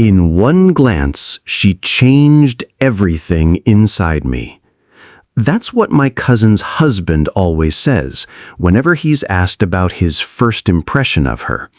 In one glance, she changed everything inside me. That's what my cousin's husband always says whenever he's asked about his first impression of her.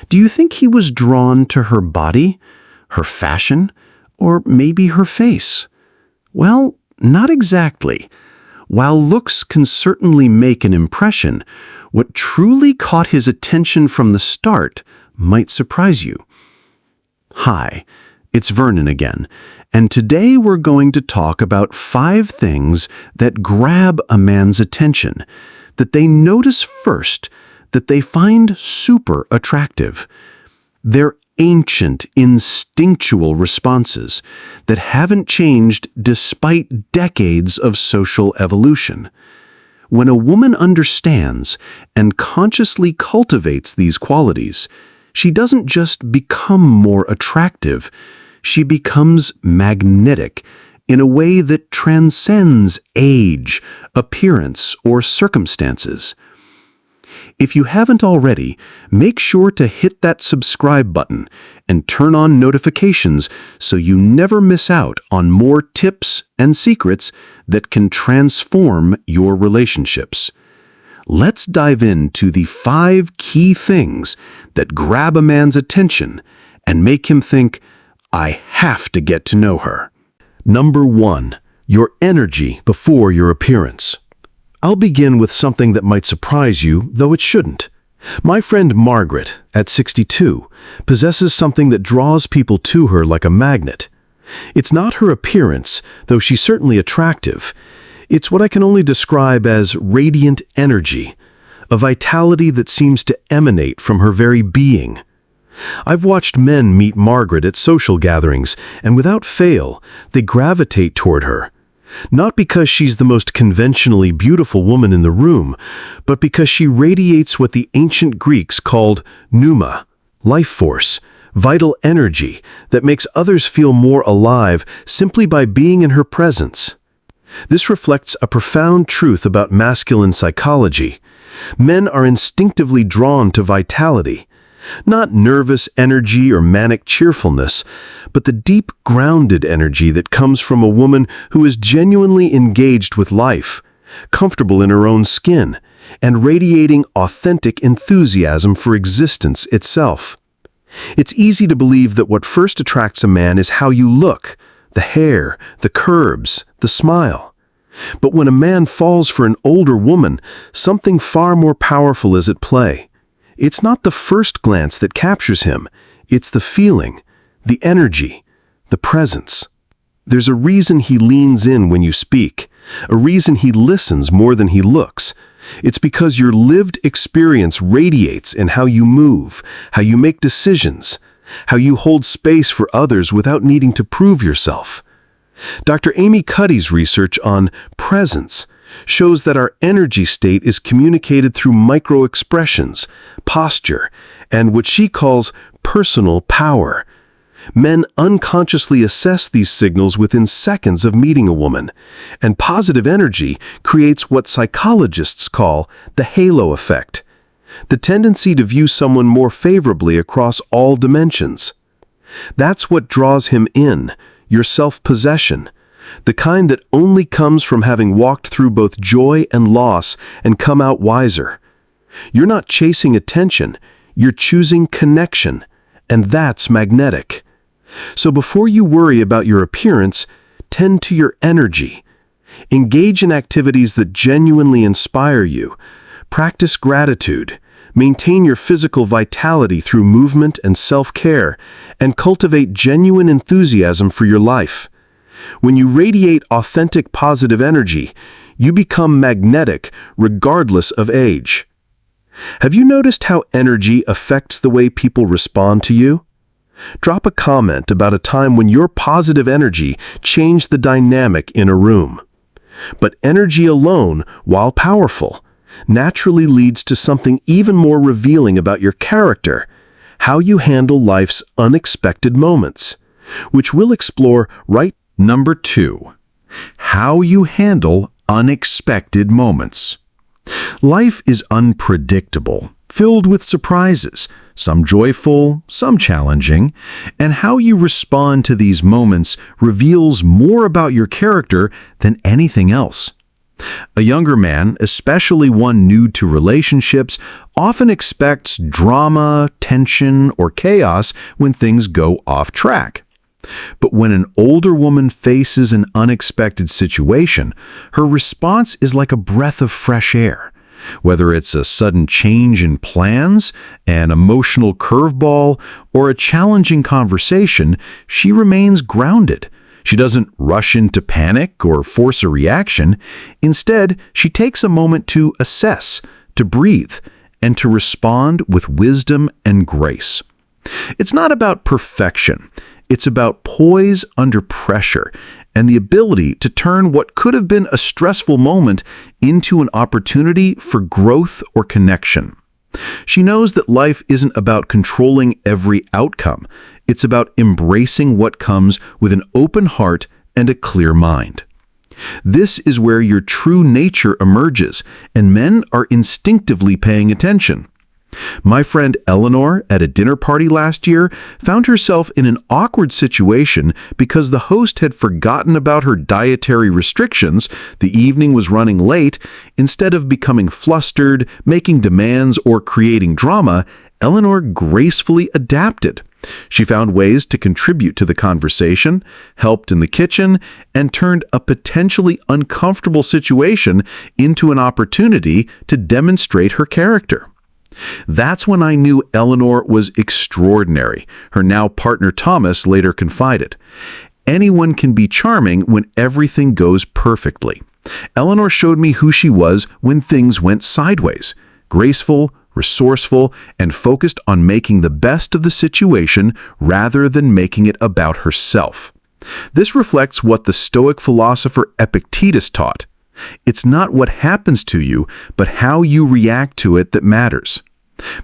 Do you think he was drawn to her body, her fashion, or maybe her face? Well, not exactly. While looks can certainly make an impression, what truly caught his attention from the start might surprise you. Hi, it's Vernon again, and today we're going to talk about 5 things that grab a man's attention, that they notice first, that they find super attractive. They're ancient, instinctual responses that haven't changed despite decades of social evolution. When a woman understands and consciously cultivates these qualities, she doesn't just become more attractive, she becomes magnetic in a way that transcends age, appearance, or circumstances. If you haven't already, make sure to hit that subscribe button and turn on notifications so you never miss out on more tips and secrets that can transform your relationships. Let's dive into the 5 key things that grab a man's attention and make him think, I have to get to know her. Number 1, your energy before your appearance. I'll begin with something that might surprise you, though it shouldn't. My friend Margaret, at 62, possesses something that draws people to her like a magnet. It's not her appearance, though she's certainly attractive. It's what I can only describe as radiant energy, a vitality that seems to emanate from her very being. I've watched men meet Margaret at social gatherings, and without fail, they gravitate toward her. Not because she's the most conventionally beautiful woman in the room, but because she radiates what the ancient Greeks called pneuma, life force, vital energy that makes others feel more alive simply by being in her presence. This reflects a profound truth about masculine psychology. Men are instinctively drawn to vitality, not nervous energy or manic cheerfulness, but the deep, grounded energy that comes from a woman who is genuinely engaged with life, comfortable in her own skin, and radiating authentic enthusiasm for existence itself. It's easy to believe that what first attracts a man is how you look, the hair, the curves, the smile. But when a man falls for an older woman, something far more powerful is at play. It's not the first glance that captures him, it's the feeling, the energy, the presence. There's a reason he leans in when you speak, a reason he listens more than he looks. It's because your lived experience radiates in how you move, how you make decisions, how you hold space for others without needing to prove yourself. Dr. Amy Cuddy's research on presence shows that our energy state is communicated through micro-expressions, posture, and what she calls personal power. Men unconsciously assess these signals within seconds of meeting a woman, and positive energy creates what psychologists call the halo effect, the tendency to view someone more favorably across all dimensions. That's what draws him in, your self-possession, the kind that only comes from having walked through both joy and loss and come out wiser. You're not chasing attention, you're choosing connection, and that's magnetic. So before you worry about your appearance, tend to your energy. Engage in activities that genuinely inspire you. Practice gratitude. Maintain your physical vitality through movement and self-care, and cultivate genuine enthusiasm for your life. When you radiate authentic positive energy, you become magnetic regardless of age. Have you noticed how energy affects the way people respond to you? Drop a comment about a time when your positive energy changed the dynamic in a room. But energy alone, while powerful, naturally leads to something even more revealing about your character, how you handle life's unexpected moments, which we'll explore right. Number 2, how you handle unexpected moments. Life is unpredictable. filled with surprises, some joyful, some challenging, and how you respond to these moments reveals more about your character than anything else. A younger man, especially one new to relationships, often expects drama, tension, or chaos when things go off track. But when an older woman faces an unexpected situation, her response is like a breath of fresh air. Whether it's a sudden change in plans, an emotional curveball, or a challenging conversation, she remains grounded. She doesn't rush into panic or force a reaction. Instead, she takes a moment to assess, to breathe, and to respond with wisdom and grace. It's not about perfection. It's about poise under pressure and the ability to turn what could have been a stressful moment into an opportunity for growth or connection. She knows that life isn't about controlling every outcome. It's about embracing what comes with an open heart and a clear mind. This is where your true nature emerges, and men are instinctively paying attention. My friend Eleanor, at a dinner party last year, found herself in an awkward situation because the host had forgotten about her dietary restrictions, the evening was running late. Instead of becoming flustered, making demands, or creating drama, Eleanor gracefully adapted. She found ways to contribute to the conversation, helped in the kitchen, and turned a potentially uncomfortable situation into an opportunity to demonstrate her character. That's when I knew Eleanor was extraordinary, her now partner Thomas later confided. Anyone can be charming when everything goes perfectly. Eleanor showed me who she was when things went sideways. Graceful, resourceful, and focused on making the best of the situation rather than making it about herself. This reflects what the Stoic philosopher Epictetus taught. It's not what happens to you, but how you react to it that matters.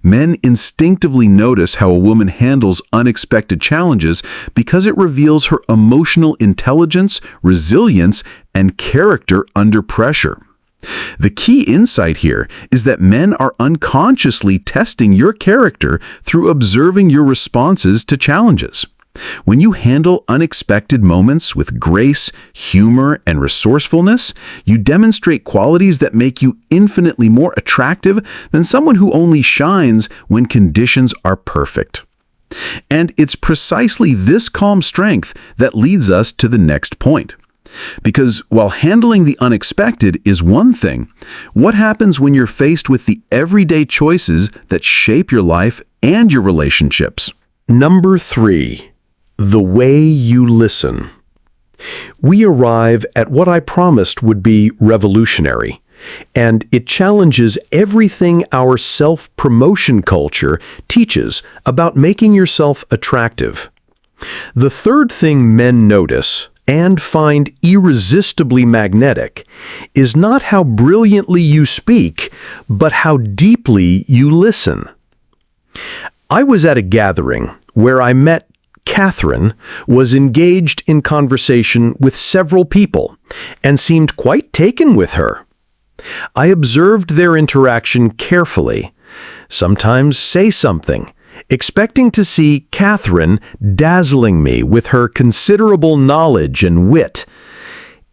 Men instinctively notice how a woman handles unexpected challenges because it reveals her emotional intelligence, resilience, and character under pressure. The key insight here is that men are unconsciously testing your character through observing your responses to challenges. When you handle unexpected moments with grace, humor, and resourcefulness, you demonstrate qualities that make you infinitely more attractive than someone who only shines when conditions are perfect. And it's precisely this calm strength that leads us to the next point. Because while handling the unexpected is one thing, what happens when you're faced with the everyday choices that shape your life and your relationships? Number 3. The way you listen. We arrive at what I promised would be revolutionary, and it challenges everything our self-promotion culture teaches about making yourself attractive. The third thing men notice and find irresistibly magnetic is not how brilliantly you speak, but how deeply you listen. I was at a gathering where I met Catherine, was engaged in conversation with several people and seemed quite taken with her. I observed their interaction carefully, sometimes say something, expecting to see Catherine dazzling me with her considerable knowledge and wit.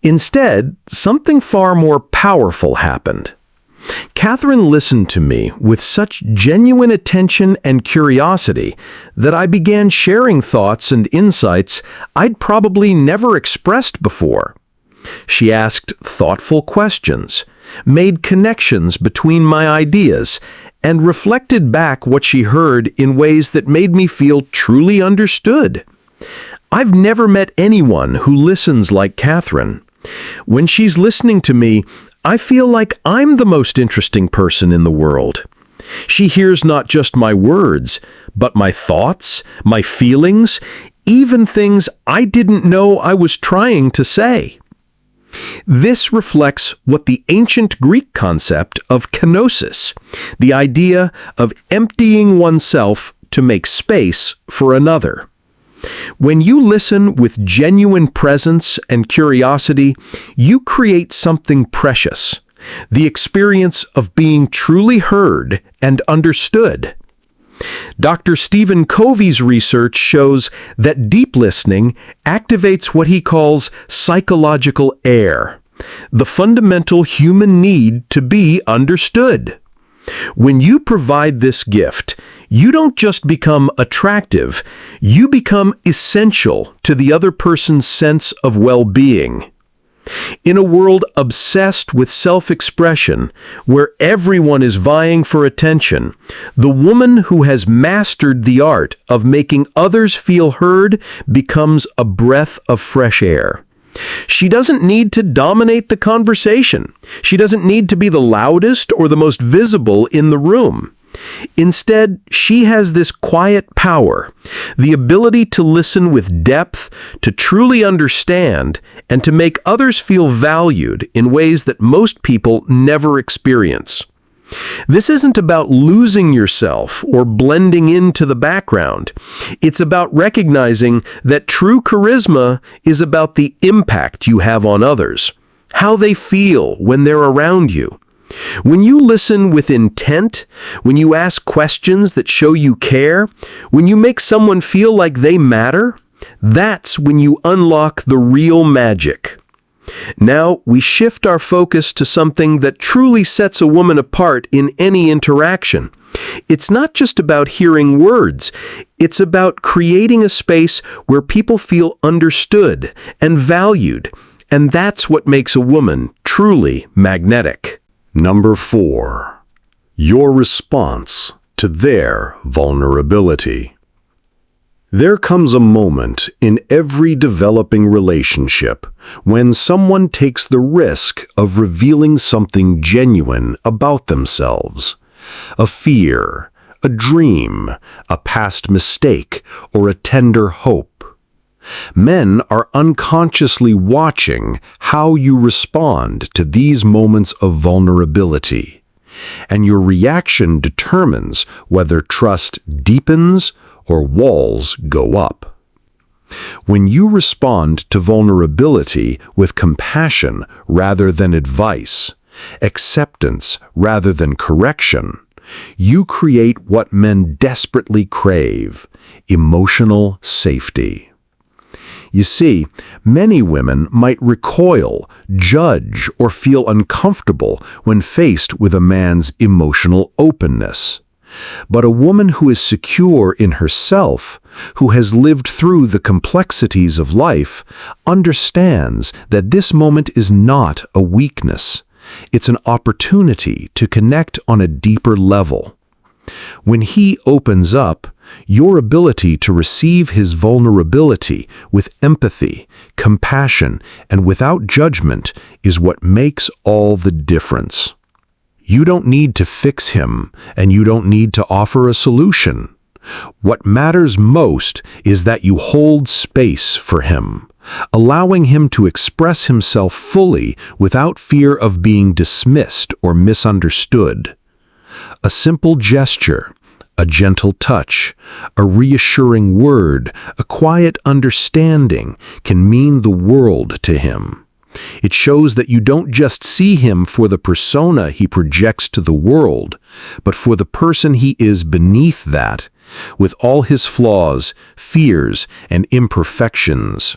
Instead, something far more powerful happened. Catherine listened to me with such genuine attention and curiosity that I began sharing thoughts and insights I'd probably never expressed before. She asked thoughtful questions, made connections between my ideas, and reflected back what she heard in ways that made me feel truly understood. I've never met anyone who listens like Catherine. When she's listening to me, I feel like I'm the most interesting person in the world. She hears not just my words, but my thoughts, my feelings, even things I didn't know I was trying to say. This reflects what the ancient Greek concept of kenosis, the idea of emptying oneself to make space for another. When you listen with genuine presence and curiosity, you create something precious, the experience of being truly heard and understood. Dr. Stephen Covey's research shows that deep listening activates what he calls psychological air, the fundamental human need to be understood. When you provide this gift, you don't just become attractive, you become essential to the other person's sense of well-being. In a world obsessed with self-expression, where everyone is vying for attention, the woman who has mastered the art of making others feel heard becomes a breath of fresh air. She doesn't need to dominate the conversation. She doesn't need to be the loudest or the most visible in the room. Instead, she has this quiet power, the ability to listen with depth, to truly understand, and to make others feel valued in ways that most people never experience. This isn't about losing yourself or blending into the background. It's about recognizing that true charisma is about the impact you have on others, how they feel when they're around you. When you listen with intent, when you ask questions that show you care, when you make someone feel like they matter, that's when you unlock the real magic. Now we shift our focus to something that truly sets a woman apart in any interaction. It's not just about hearing words, it's about creating a space where people feel understood and valued, and that's what makes a woman truly magnetic. Number 4. Your response to their vulnerability. There comes a moment in every developing relationship when someone takes the risk of revealing something genuine about themselves. A fear, a dream, a past mistake, or a tender hope. Men are unconsciously watching how you respond to these moments of vulnerability, and your reaction determines whether trust deepens or walls go up. When you respond to vulnerability with compassion rather than advice, acceptance rather than correction, you create what men desperately crave: emotional safety. You see, many women might recoil, judge, or feel uncomfortable when faced with a man's emotional openness. But a woman who is secure in herself, who has lived through the complexities of life, understands that this moment is not a weakness. It's an opportunity to connect on a deeper level. When he opens up, your ability to receive his vulnerability with empathy, compassion, and without judgment is what makes all the difference. You don't need to fix him, and you don't need to offer a solution. What matters most is that you hold space for him, allowing him to express himself fully without fear of being dismissed or misunderstood. A simple gesture, a gentle touch, a reassuring word, a quiet understanding can mean the world to him. It shows that you don't just see him for the persona he projects to the world, but for the person he is beneath that, with all his flaws, fears, and imperfections.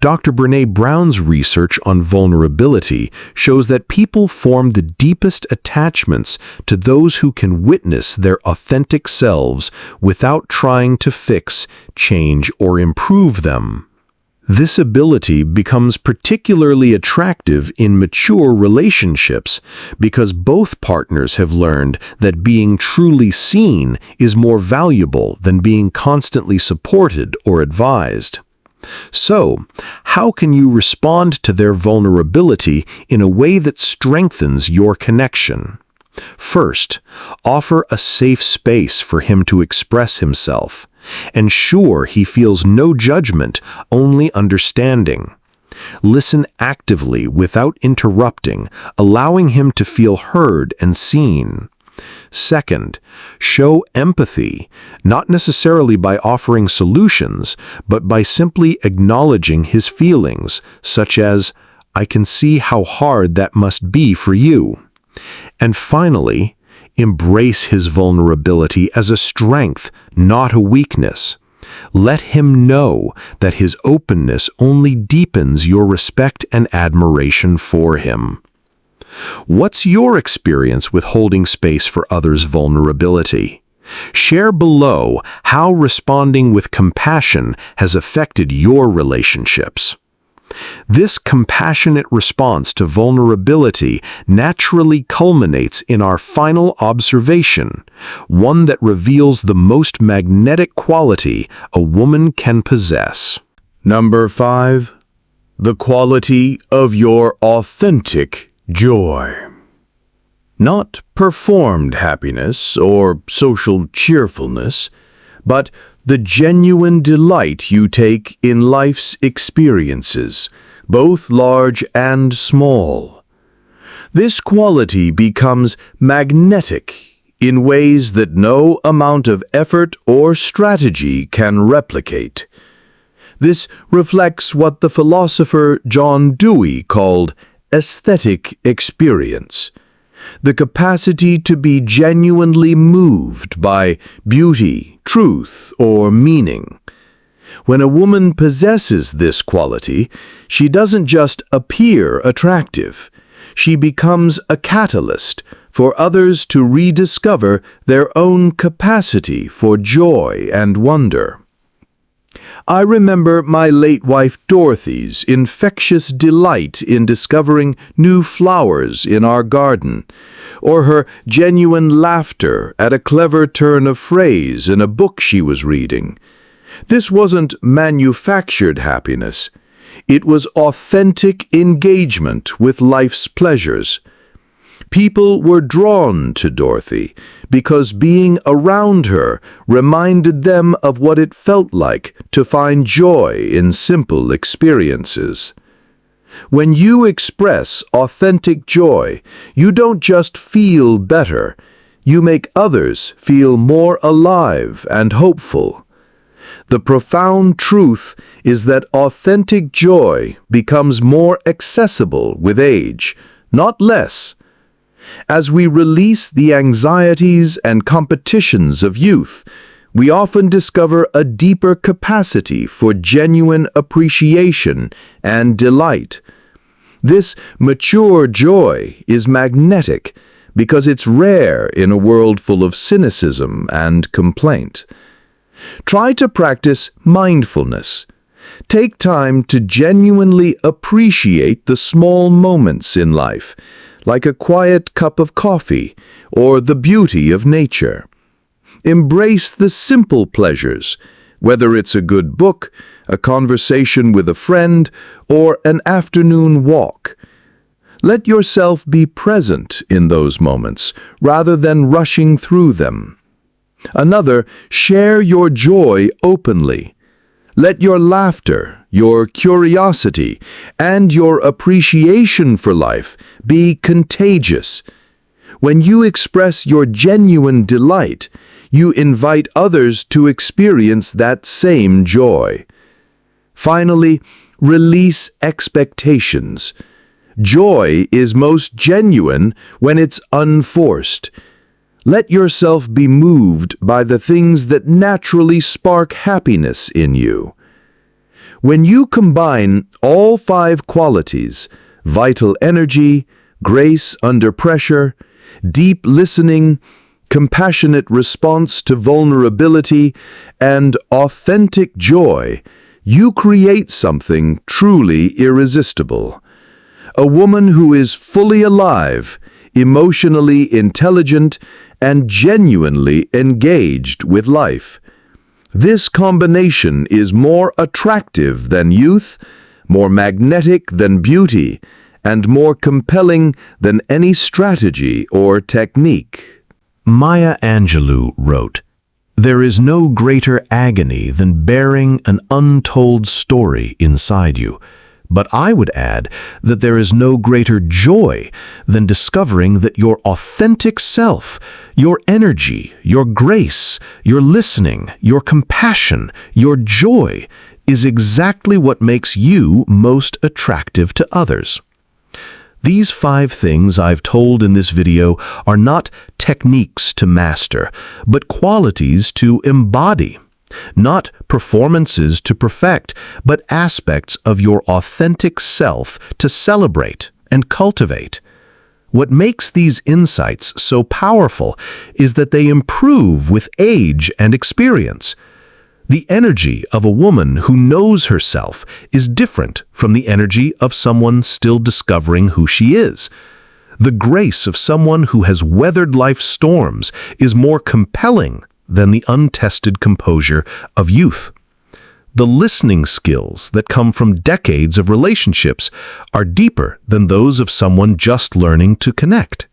Dr. Brené Brown's research on vulnerability shows that people form the deepest attachments to those who can witness their authentic selves without trying to fix, change, or improve them. This ability becomes particularly attractive in mature relationships because both partners have learned that being truly seen is more valuable than being constantly supported or advised. So, how can you respond to their vulnerability in a way that strengthens your connection? First, offer a safe space for him to express himself. Ensure he feels no judgment, only understanding. Listen actively without interrupting, allowing him to feel heard and seen. Second, show empathy, not necessarily by offering solutions, but by simply acknowledging his feelings, such as, I can see how hard that must be for you. And finally, embrace his vulnerability as a strength, not a weakness. Let him know that his openness only deepens your respect and admiration for him. What's your experience with holding space for others' vulnerability? Share below how responding with compassion has affected your relationships. This compassionate response to vulnerability naturally culminates in our final observation, one that reveals the most magnetic quality a woman can possess. Number 5. The quality of your authentic joy. Not performed happiness or social cheerfulness, but the genuine delight you take in life's experiences, both large and small. This quality becomes magnetic in ways that no amount of effort or strategy can replicate. This reflects what the philosopher John Dewey called aesthetic experience, the capacity to be genuinely moved by beauty, truth, or meaning. When a woman possesses this quality, she doesn't just appear attractive. She becomes a catalyst for others to rediscover their own capacity for joy and wonder. I remember my late wife Dorothy's infectious delight in discovering new flowers in our garden, or her genuine laughter at a clever turn of phrase in a book she was reading. This wasn't manufactured happiness. It was authentic engagement with life's pleasures. People were drawn to Dorothy because being around her reminded them of what it felt like to find joy in simple experiences. When you express authentic joy, you don't just feel better, you make others feel more alive and hopeful. The profound truth is that authentic joy becomes more accessible with age, not less. As we release the anxieties and competitions of youth, we often discover a deeper capacity for genuine appreciation and delight. This mature joy is magnetic because it's rare in a world full of cynicism and complaint. Try to practice mindfulness. Take time to genuinely appreciate the small moments in life, like a quiet cup of coffee or the beauty of nature. Embrace the simple pleasures, whether it's a good book, a conversation with a friend, or an afternoon walk. Let yourself be present in those moments rather than rushing through them. Another, share your joy openly. Let your laughter, your curiosity, and your appreciation for life be contagious. When you express your genuine delight, you invite others to experience that same joy. Finally, release expectations. Joy is most genuine when it's unforced. Let yourself be moved by the things that naturally spark happiness in you. When you combine all 5 qualities, vital energy, grace under pressure, deep listening, compassionate response to vulnerability, and authentic joy, you create something truly irresistible. A woman who is fully alive, emotionally intelligent, and genuinely engaged with life. This combination is more attractive than youth, more magnetic than beauty, and more compelling than any strategy or technique. Maya Angelou wrote, "There is no greater agony than bearing an untold story inside you. But I would add that there is no greater joy than discovering that your authentic self, your energy, your grace, your listening, your compassion, your joy is exactly what makes you most attractive to others." These 5 things I've told in this video are not techniques to master, but qualities to embody. Not performances to perfect, but aspects of your authentic self to celebrate and cultivate. What makes these insights so powerful is that they improve with age and experience. The energy of a woman who knows herself is different from the energy of someone still discovering who she is. The grace of someone who has weathered life's storms is more compelling than the untested composure of youth. The listening skills that come from decades of relationships are deeper than those of someone just learning to connect.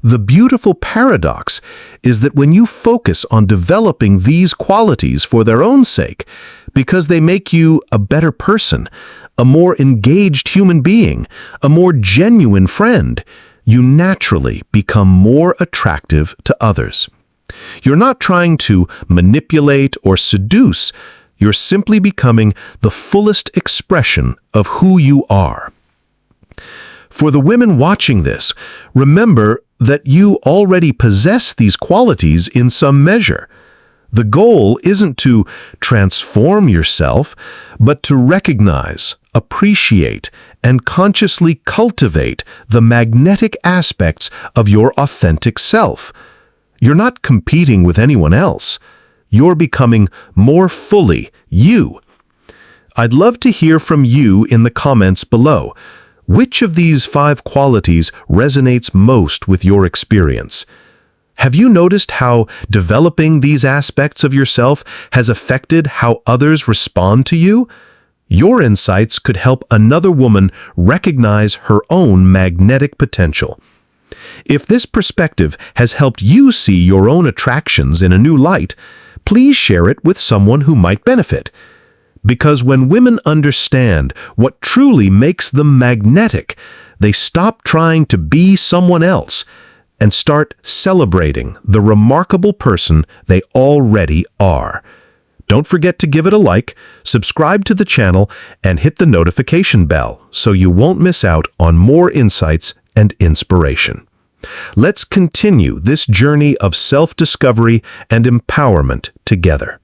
The beautiful paradox is that when you focus on developing these qualities for their own sake, because they make you a better person, a more engaged human being, a more genuine friend, you naturally become more attractive to others. You're not trying to manipulate or seduce. You're simply becoming the fullest expression of who you are. For the women watching this, remember that you already possess these qualities in some measure. The goal isn't to transform yourself, but to recognize, appreciate, and consciously cultivate the magnetic aspects of your authentic self. You're not competing with anyone else. You're becoming more fully you. I'd love to hear from you in the comments below. Which of these 5 qualities resonates most with your experience? Have you noticed how developing these aspects of yourself has affected how others respond to you? Your insights could help another woman recognize her own magnetic potential. If this perspective has helped you see your own attractions in a new light, please share it with someone who might benefit. Because when women understand what truly makes them magnetic, they stop trying to be someone else and start celebrating the remarkable person they already are. Don't forget to give it a like, subscribe to the channel, and hit the notification bell so you won't miss out on more insights and inspiration. Let's continue this journey of self-discovery and empowerment together.